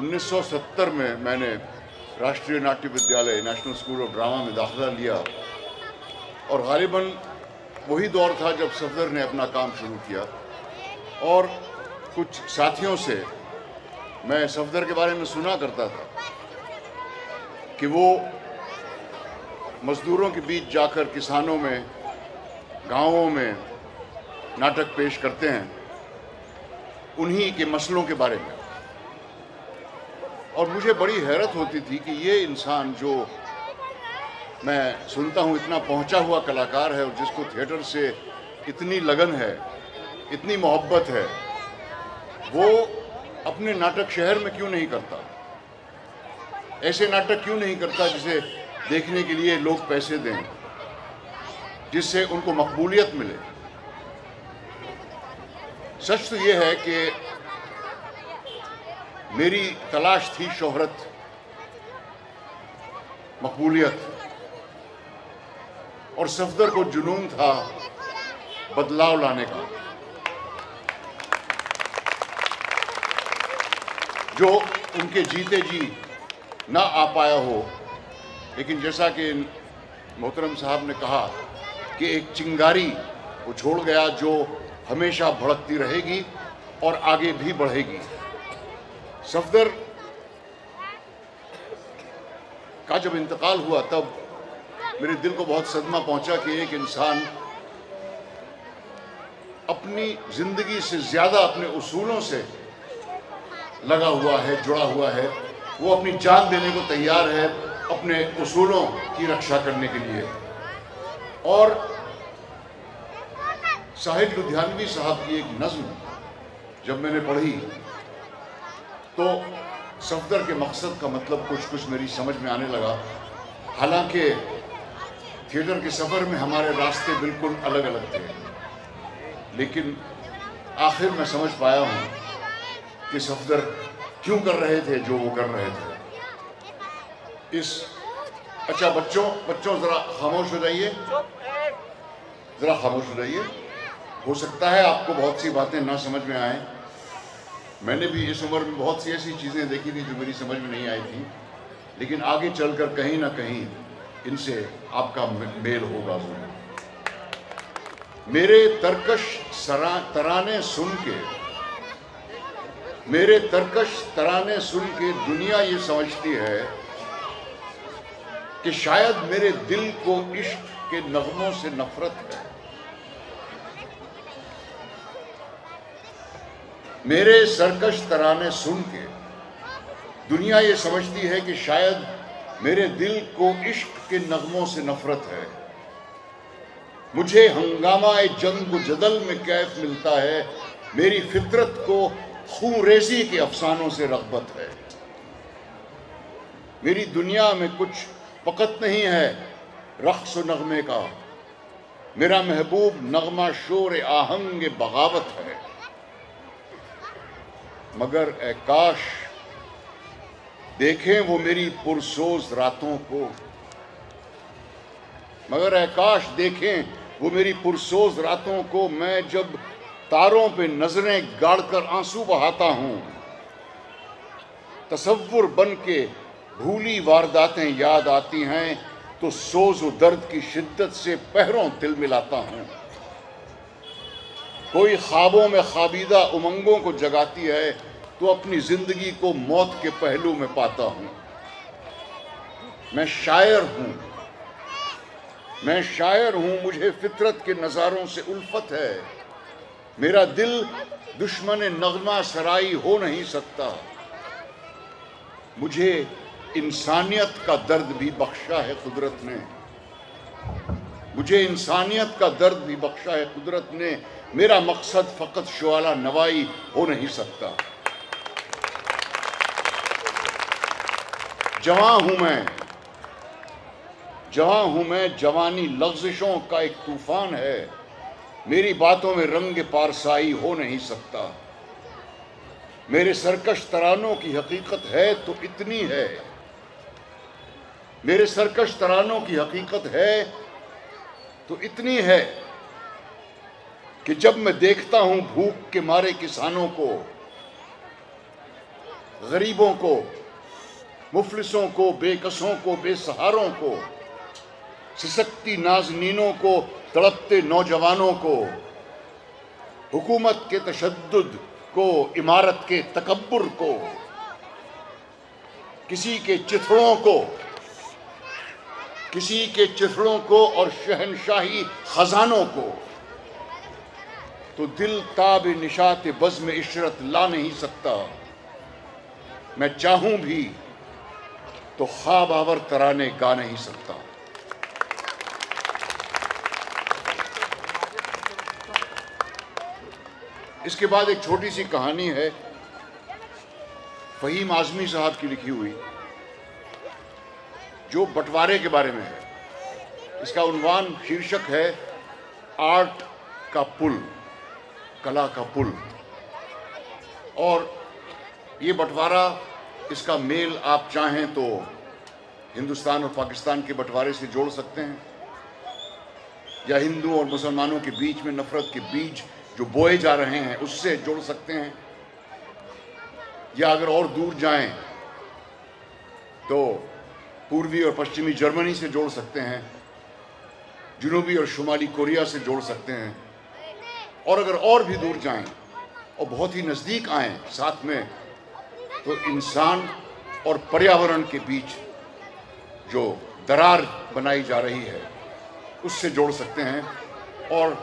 1970 में मैंने राष्ट्रीय नाट्य विद्यालय नेशनल स्कूल ऑफ ड्रामा में दाखिला लिया और गालिबन वही दौर था जब सफदर ने अपना काम शुरू किया। और कुछ साथियों से मैं सफदर के बारे में सुना करता था कि वो मजदूरों के बीच जाकर किसानों में, गांवों में नाटक पेश करते हैं उन्हीं के मसलों के बारे में। और मुझे बड़ी हैरत होती थी कि ये इंसान जो मैं सुनता हूँ इतना पहुँचा हुआ कलाकार है और जिसको थिएटर से इतनी लगन है, इतनी मोहब्बत है, वो अपने नाटक शहर में क्यों नहीं करता? ऐसे नाटक क्यों नहीं करता जिसे देखने के लिए लोग पैसे दें, जिससे उनको मकबूलियत मिले? सच तो ये है कि मेरी तलाश थी शोहरत, मकबूलियत, और सफदर को जुनून था बदलाव लाने का, जो उनके जीते जी ना आ पाया हो। लेकिन जैसा कि मोहतरम साहब ने कहा कि एक चिंगारी वो छोड़ गया जो हमेशा भड़कती रहेगी और आगे भी बढ़ेगी। सफदर का जब इंतकाल हुआ तब मेरे दिल को बहुत सदमा पहुंचा कि एक इंसान अपनी जिंदगी से ज्यादा अपने उसूलों से लगा हुआ है, जुड़ा हुआ है। वो अपनी जान देने को तैयार है अपने उसूलों की रक्षा करने के लिए। और साहिद लुधियानवी साहब की एक नज्म जब मैंने पढ़ी तो सफदर के मकसद का मतलब कुछ मेरी समझ में आने लगा। हालांकि थिएटर के सफ़र में हमारे रास्ते बिल्कुल अलग अलग थे, लेकिन आखिर मैं समझ पाया हूँ कि सफदर क्यों कर रहे थे जो वो कर रहे थे। अच्छा बच्चों ज़रा खामोश हो जाइए, ज़रा खामोश हो जाइए। हो सकता है आपको बहुत सी बातें ना समझ में आए। मैंने भी इस उम्र में बहुत सी ऐसी चीज़ें देखी थी जो मेरी समझ में नहीं आई थी, लेकिन आगे चलकर कहीं ना कहीं इनसे आपका मेल होगा ज़रूर। मेरे तरकश तराने सुन के दुनिया ये समझती है कि शायद मेरे दिल को इश्क के नगमों से नफरत है। मेरे सरकश तराने सुन के दुनिया ये समझती है कि शायद मेरे दिल को इश्क के नगमों से नफरत है। मुझे हंगामा जंग जदल में कैफ मिलता है, मेरी फितरत को खूरेज़ी के अफसानों से रग़बत है। मेरी दुनिया में कुछ फ़कत नहीं है रक़्स व नग़मे का, मेरा महबूब नग़मा शोर आहंग बगावत है। मगर ए काश देखें वो मेरी पुरसोज रातों को, मगर ए काश देखें वो मेरी पुरसोज रातों को, मैं जब तारों पे नजरें गाड़कर आंसू बहाता हूं, तसव्वुर बन के भूली वारदातें याद आती हैं, तो सोज व दर्द की शिद्दत से पहरों तिल मिलाता हूं। कोई ख्वाबों में खाबीदा उमंगों को जगाती है, तो अपनी जिंदगी को मौत के पहलू में पाता हूं। मैं शायर हूं, मुझे फितरत के नज़ारों से उल्फत है। मेरा दिल दुश्मन नगमा सराई हो नहीं सकता। मुझे इंसानियत का दर्द भी बख्शा है कुदरत ने, मुझे इंसानियत का दर्द भी बख्शा है कुदरत ने। मेरा मकसद फ़कत शुआला नवाई हो नहीं सकता। जवां हूं मैं, जवानी लग़्ज़िशों का एक तूफान है, मेरी बातों में रंग पारसाई हो नहीं सकता। मेरे सरकश तरानों की हकीकत है तो इतनी है, मेरे सरकश तरानों की हकीकत है तो इतनी है कि जब मैं देखता हूं भूख के मारे किसानों को, गरीबों को, मुफलिसों को, बेकसों को, बेसहारों को, सिसकती नाज़नीनों को, तड़पते नौजवानों को, हुकूमत के तशद्दुद को, इमारत के तकब्बुर को, किसी के चिथड़ों को और शहनशाही खजानों को, तो दिल ताब निशात बज़्म इशरत ला नहीं सकता। मैं चाहूं भी तो ख्वाब आवर तराने गा नहीं सकता। इसके बाद एक छोटी सी कहानी है फ़हीम आज़मी साहब की लिखी हुई, जो बंटवारे के बारे में है। इसका उन्वान शीर्षक है आर्ट का पुल, कला का पुल। और ये बंटवारा, इसका मेल आप चाहें तो हिंदुस्तान और पाकिस्तान के बंटवारे से जोड़ सकते हैं, या हिंदू और मुसलमानों के बीच में नफरत के बीज जो बोए जा रहे हैं उससे जोड़ सकते हैं, या अगर और दूर जाएं तो पूर्वी और पश्चिमी जर्मनी से जोड़ सकते हैं, जनूबी और शुमाली कोरिया से जोड़ सकते हैं, और अगर और भी दूर जाएं और बहुत ही नज़दीक आएं साथ में, तो इंसान और पर्यावरण के बीच जो दरार बनाई जा रही है उससे जोड़ सकते हैं। और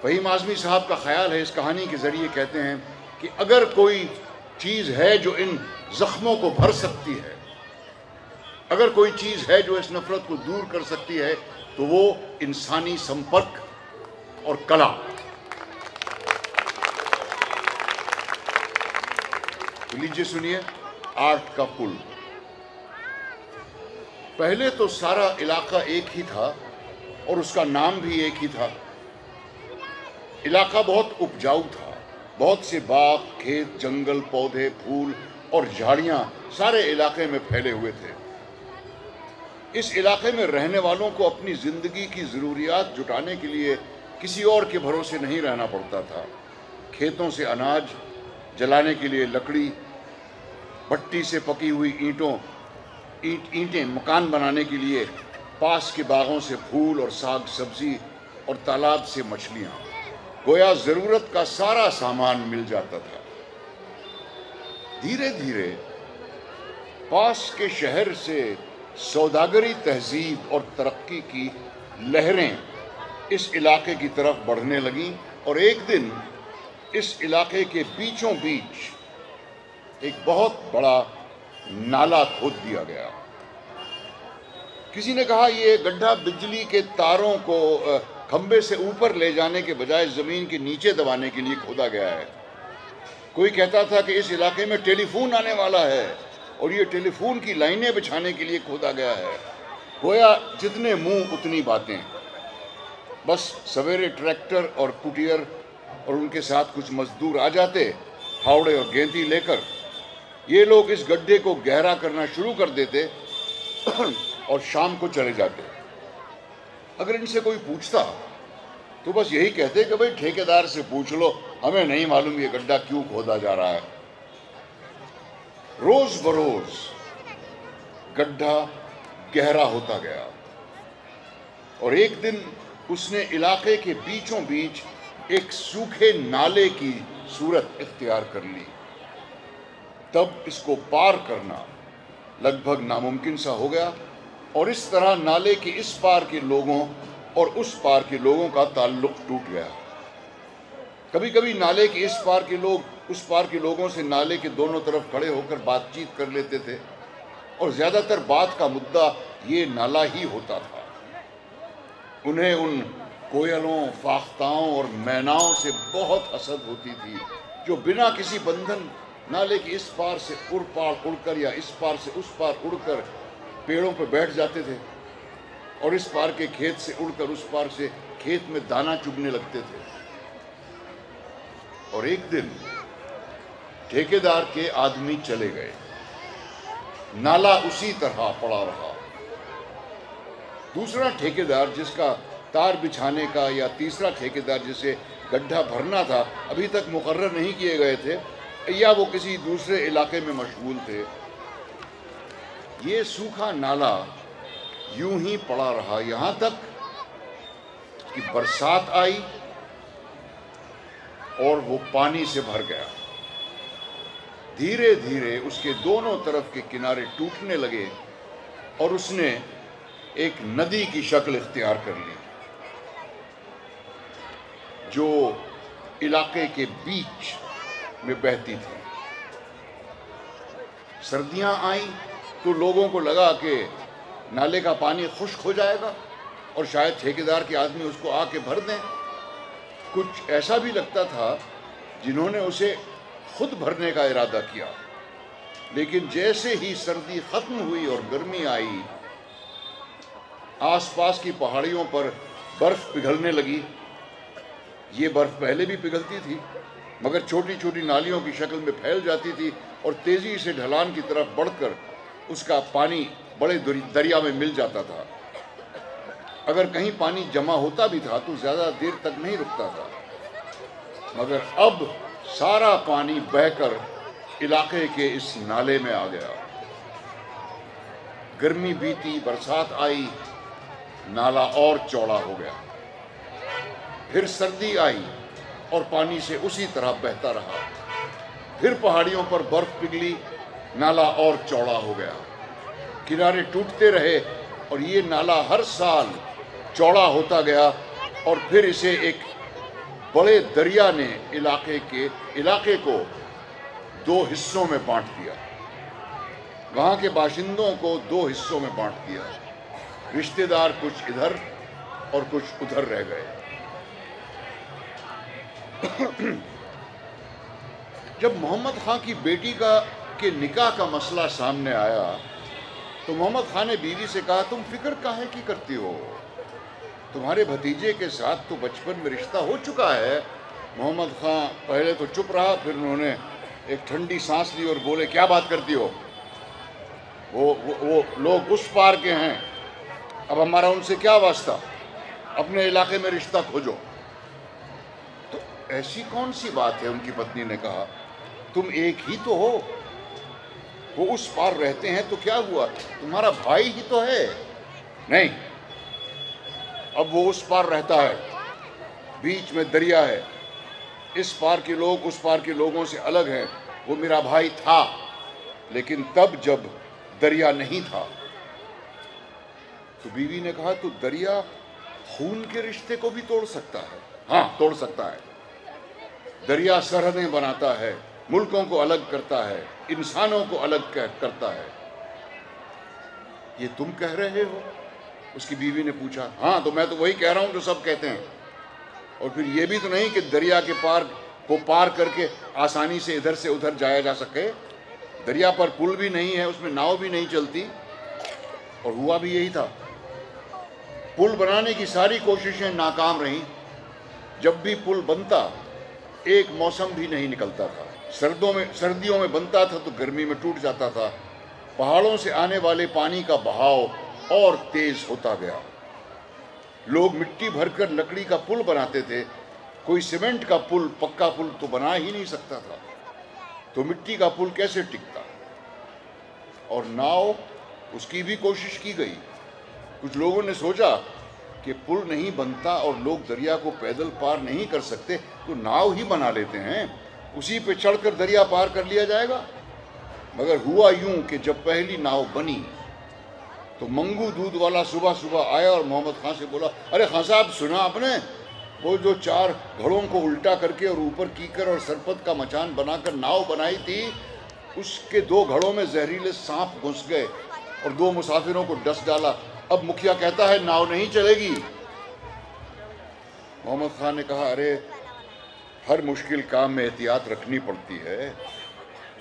फ़हीम आज़मी साहब का ख्याल है, इस कहानी के ज़रिए कहते हैं कि अगर कोई चीज़ है जो इन ज़ख्मों को भर सकती है, अगर कोई चीज़ है जो इस नफ़रत को दूर कर सकती है, तो वो इंसानी संपर्क और कला। तो लीजिए सुनिए आर्ट का पुल। पहले तो सारा इलाका एक ही था और उसका नाम भी एक ही था। इलाका बहुत उपजाऊ था, बहुत से बाग, खेत, जंगल, पौधे, फूल और झाड़ियां सारे इलाके में फैले हुए थे। इस इलाके में रहने वालों को अपनी जिंदगी की ज़रूरियात जुटाने के लिए किसी और के भरोसे नहीं रहना पड़ता था। खेतों से अनाज, जलाने के लिए लकड़ी, भट्टी से पकी हुई ईंटें, मकान बनाने के लिए पास के बागों से फूल और साग सब्जी, और तालाब से मछलियाँ, गोया ज़रूरत का सारा सामान मिल जाता था। धीरे धीरे पास के शहर से सौदागरी, तहजीब और तरक्की की लहरें इस इलाके की तरफ बढ़ने लगीं, और एक दिन इस इलाके के बीचों बीच एक बहुत बड़ा नाला खोद दिया गया। किसी ने कहा ये गड्ढा बिजली के तारों को खंबे से ऊपर ले जाने के बजाय ज़मीन के नीचे दबाने के लिए खोदा गया है। कोई कहता था कि इस इलाके में टेलीफोन आने वाला है और ये टेलीफोन की लाइनें बिछाने के लिए खोदा गया है। गोया जितने मुंह उतनी बातें। बस सवेरे ट्रैक्टर और कुटियर और उनके साथ कुछ मजदूर आ जाते, फावड़े और गेंदी लेकर। ये लोग इस गड्ढे को गहरा करना शुरू कर देते और शाम को चले जाते। अगर इनसे कोई पूछता तो बस यही कहते कि भाई ठेकेदार से पूछ लो, हमें नहीं मालूम ये गड्ढा क्यों खोदा जा रहा है। रोज बरोज गड्ढा गहरा होता गया और एक दिन उसने इलाके के बीचों बीच एक सूखे नाले की सूरत इख्तियार कर ली। तब इसको पार करना लगभग नामुमकिन सा हो गया और इस तरह नाले के इस पार के लोगों और उस पार के लोगों का ताल्लुक टूट गया। कभी कभी नाले के इस पार के लोग उस पार के लोगों से नाले के दोनों तरफ खड़े होकर बातचीत कर लेते थे और ज़्यादातर बात का मुद्दा ये नाला ही होता था। उन्हें उन कोयलों, फाख्ताओं और मैनाओं से बहुत हसद होती थी जो बिना किसी बंधन नाले के इस पार से उड़ पार उड़कर या इस पार से उस पार उड़कर पेड़ों पर बैठ जाते थे और इस पार के खेत से उड़कर उस पार से खेत में दाना चुगने लगते थे। और एक दिन ठेकेदार के आदमी चले गए, नाला उसी तरह पड़ा रहा। दूसरा ठेकेदार जिसका तार बिछाने का या तीसरा ठेकेदार जिसे गड्ढा भरना था अभी तक मुकर्रर नहीं किए गए थे, या वो किसी दूसरे इलाके में मशगूल थे। ये सूखा नाला यूं ही पड़ा रहा, यहाँ तक कि बरसात आई और वो पानी से भर गया। धीरे धीरे उसके दोनों तरफ के किनारे टूटने लगे और उसने एक नदी की शक्ल इख्तियार कर ली, जो इलाके के बीच में बहती थी। सर्दियां आई तो लोगों को लगा कि नाले का पानी खुश्क हो जाएगा और शायद ठेकेदार के आदमी उसको आके भर दें। कुछ ऐसा भी लगता था जिन्होंने उसे खुद भरने का इरादा किया, लेकिन जैसे ही सर्दी खत्म हुई और गर्मी आई, आसपास की पहाड़ियों पर बर्फ पिघलने लगी। ये बर्फ पहले भी पिघलती थी, मगर छोटी छोटी नालियों की शक्ल में फैल जाती थी और तेजी से ढलान की तरफ बढ़कर उसका पानी बड़े दरिया में मिल जाता था। अगर कहीं पानी जमा होता भी था तो ज़्यादा देर तक नहीं रुकता था, मगर अब सारा पानी बहकर इलाके के इस नाले में आ गया। गर्मी बीती, बरसात आई, नाला और चौड़ा हो गया। फिर सर्दी आई और पानी से उसी तरह बहता रहा। फिर पहाड़ियों पर बर्फ पिघली, नाला और चौड़ा हो गया। किनारे टूटते रहे और ये नाला हर साल चौड़ा होता गया और फिर इसे एक बड़े दरिया ने इलाके को दो हिस्सों में बांट दिया। वहाँ के बाशिंदों को दो हिस्सों में बांट दिया। रिश्तेदार कुछ इधर और कुछ उधर रह गए। जब मोहम्मद खां की बेटी के निकाह का मसला सामने आया तो मोहम्मद खां ने बीवी से कहा, तुम फिक्र काहे की करती हो, तुम्हारे भतीजे के साथ तो बचपन में रिश्ता हो चुका है। मोहम्मद खां पहले तो चुप रहा, फिर उन्होंने एक ठंडी सांस ली और बोले, क्या बात करती हो, वो लोग उस पार के हैं, अब हमारा उनसे क्या वास्ता, अपने इलाके में रिश्ता खोजो। तो ऐसी कौन सी बात है, उनकी पत्नी ने कहा, तुम एक ही तो हो, वो उस पार रहते हैं तो क्या हुआ, तुम्हारा भाई ही तो है। नहीं, अब वो उस पार रहता है, बीच में दरिया है, इस पार के लोग उस पार के लोगों से अलग हैं। वो मेरा भाई था, लेकिन तब जब दरिया नहीं था। तो बीवी ने कहा, तो दरिया खून के रिश्ते को भी तोड़ सकता है। हाँ, तोड़ सकता है। दरिया सरहदें बनाता है, मुल्कों को अलग करता है, इंसानों को अलग करता है। ये तुम कह रहे हो? उसकी बीवी ने पूछा। हाँ, तो मैं तो वही कह रहा हूं जो सब कहते हैं। और फिर ये भी तो नहीं कि दरिया के पार को पार करके आसानी से इधर से उधर जाया जा सके। दरिया पर पुल भी नहीं है, उसमें नाव भी नहीं चलती। और हुआ भी यही था। पुल बनाने की सारी कोशिशें नाकाम रहीं। जब भी पुल बनता, एक मौसम भी नहीं निकलता था। सर्दियों में बनता था तो गर्मी में टूट जाता था। पहाड़ों से आने वाले पानी का बहाव और तेज होता गया। लोग मिट्टी भरकर लकड़ी का पुल बनाते थे। कोई सीमेंट का पुल, पक्का पुल तो बना ही नहीं सकता था, तो मिट्टी का पुल कैसे टिकता। और नाव, उसकी भी कोशिश की गई। कुछ लोगों ने सोचा कि पुल नहीं बनता और लोग दरिया को पैदल पार नहीं कर सकते, तो नाव ही बना लेते हैं, उसी पे चढ़कर दरिया पार कर लिया जाएगा। मगर हुआ यूं कि जब पहली नाव बनी तो मंगू दूध वाला सुबह सुबह आया और मोहम्मद खां से बोला, अरे खां साहब, सुना आपने, वो जो 4 घड़ों को उल्टा करके और ऊपर कीकर और सरपत का मचान बनाकर नाव बनाई थी, उसके 2 घड़ों में जहरीले सांप घुस गए और 2 मुसाफिरों को डस डाला। अब मुखिया कहता है नाव नहीं चलेगी। मोहम्मद खां ने कहा, अरे हर मुश्किल काम में एहतियात रखनी पड़ती है।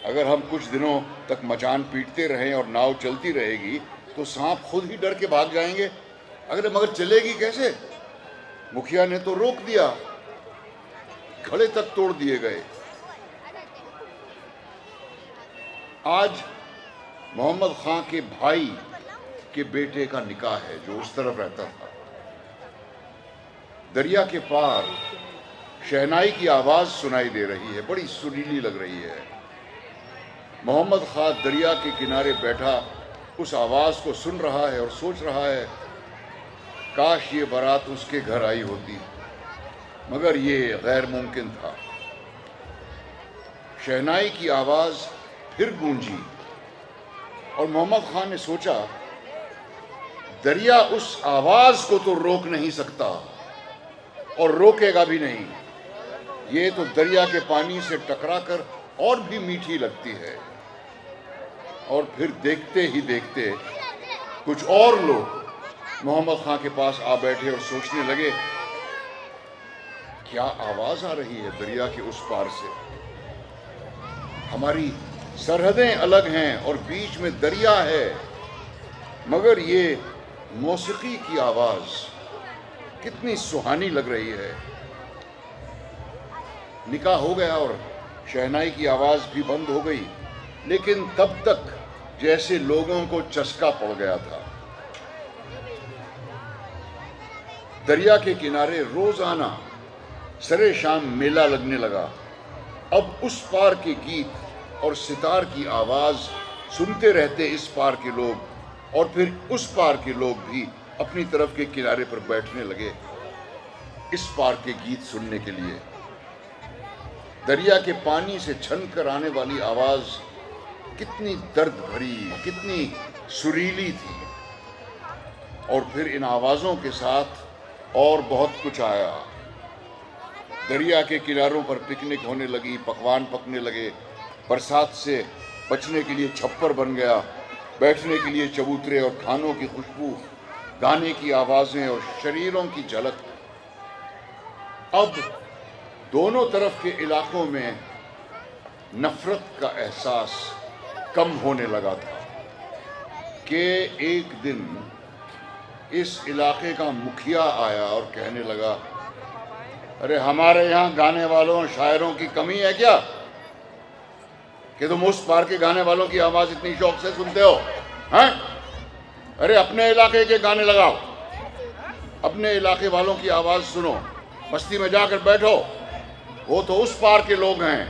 अगर हम कुछ दिनों तक मचान पीटते रहें और नाव चलती रहेगी तो सांप खुद ही डर के भाग जाएंगे। मगर चलेगी कैसे? मुखिया ने तो रोक दिया, घड़े तक तोड़ दिए गए। आज मोहम्मद खां के भाई के बेटे का निकाह है, जो उस तरफ रहता था। दरिया के पार शहनाई की आवाज़ सुनाई दे रही है, बड़ी सुरीली लग रही है। मोहम्मद खां दरिया के किनारे बैठा उस आवाज़ को सुन रहा है और सोच रहा है, काश ये बारात उसके घर आई होती, मगर ये गैर मुमकिन था। शहनाई की आवाज़ फिर गूंजी और मोहम्मद खां ने सोचा, दरिया उस आवाज़ को तो रोक नहीं सकता और रोकेगा भी नहीं। ये तो दरिया के पानी से टकराकर और भी मीठी लगती है। और फिर देखते ही देखते कुछ और लोग मोहम्मद खां के पास आ बैठे और सोचने लगे, क्या आवाज़ आ रही है दरिया के उस पार से? हमारी सरहदें अलग हैं और बीच में दरिया है, मगर ये मौसीकी की आवाज़ कितनी सुहानी लग रही है। निकाह हो गया और शहनाई की आवाज़ भी बंद हो गई, लेकिन तब तक जैसे लोगों को चस्का पड़ गया था। दरिया के किनारे रोजाना सरे शाम मेला लगने लगा। अब उस पार के गीत और सितार की आवाज़ सुनते रहते इस पार के लोग, और फिर उस पार के लोग भी अपनी तरफ के किनारे पर बैठने लगे इस पार के गीत सुनने के लिए। दरिया के पानी से छन कर आने वाली आवाज़ कितनी दर्द भरी, कितनी सुरीली थी। और फिर इन आवाज़ों के साथ और बहुत कुछ आया। दरिया के किनारों पर पिकनिक होने लगी, पकवान पकने लगे, बरसात से बचने के लिए छप्पर बन गया, बैठने के लिए चबूतरे और खानों की खुशबू, गाने की आवाज़ें और शरीरों की झलक। अब दोनों तरफ के इलाकों में नफरत का एहसास कम होने लगा था कि एक दिन इस इलाके का मुखिया आया और कहने लगा, अरे हमारे यहाँ गाने वालों शायरों की कमी है क्या कि तुम उस पार के गाने वालों की आवाज़ इतनी शौक से सुनते हो? हैं? अरे अपने इलाके के गाने लगाओ, अपने इलाके वालों की आवाज़ सुनो, बस्ती में जाकर बैठो, वो तो उस पार के लोग हैं।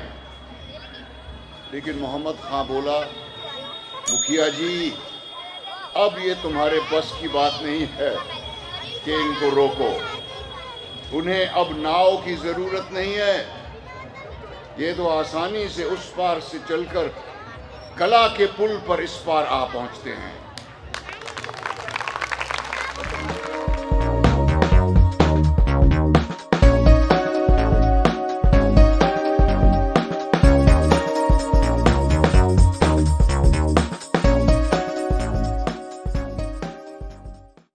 लेकिन मोहम्मद खां बोला, मुखिया जी, अब ये तुम्हारे बस की बात नहीं है कि इनको रोको। उन्हें अब नाव की ज़रूरत नहीं है, ये तो आसानी से उस पार से चलकर कला के पुल पर इस पार आ पहुंचते हैं।